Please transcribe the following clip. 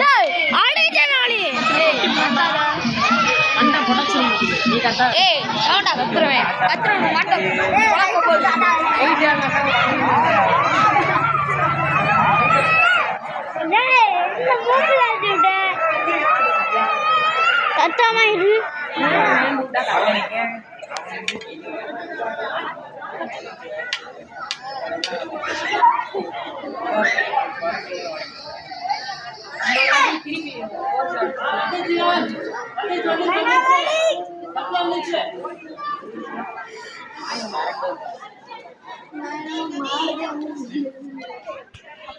டேய் ஆடிச்சே நாளி ஏய் கத்தாத அண்ணா புடிச்சு நீ கத்தா ஏய் சவுண்டா கத்துறவேன் கத்துறணும் மாட்டோம் போலாம் போகுது ஓடியா டேய் இந்த மூக்குல அடிடே கத்தாம இரு